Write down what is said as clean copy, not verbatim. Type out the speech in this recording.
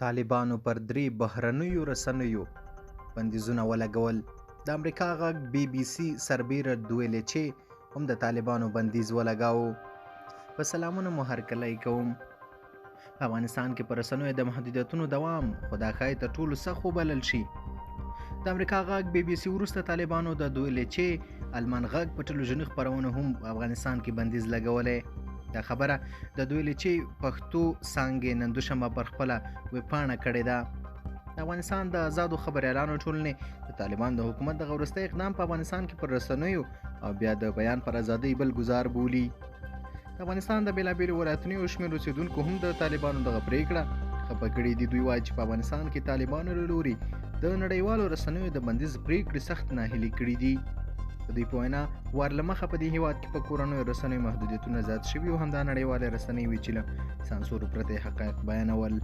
طالبانو پر 3 بهرنیو رسنیو بندیزونه ولګول. د امریکا غږ بي بي سي سربیره دویلې چې هم د طالبانو بندیز ولګاوه. په سلامونه مو هرکلی کوم. په افغانستان کې پر رسنیو د محدودیتونو دوام خو دا ښایي تر ټولو سخت وبلل شي. د امریکا غږ بي بي سي وروسته طالبانو د دویلې چې المان غږ په ټلویزیوني خپرونو هم په افغانستان کې بندیز لګولی. دا خبره د دویلې چې پښتو څانګې نن دوشنبه پر خپله ویبپاڼه کړې ده. د افغانستان د آزادو خبریالانو ټولنې د طالبان د حکومت دغه وروستی اقدام په افغانستان کې پر رسنیو او بیا د بیان پر ازادۍ بل ګزار بولي. د افغانستان د بېلابېلو ولایتونو یو شمېر اوسېدونکو هم د طالبانو دغه پرېکړه خفه کړې دي. دوی وایي چې په افغانستان کې طالبانو له لوري د نړیوالو رسنیو د بندیز پرېکړې سخت ناهیلي کړي دي. د دوی په وینا ور له مخه په دې هېواد کې په کورنیو رسنیو محدودیتونه زیات شوي او همدا نړیوالې رسنۍ وې چې له سانسور پرته حقایق بیانول.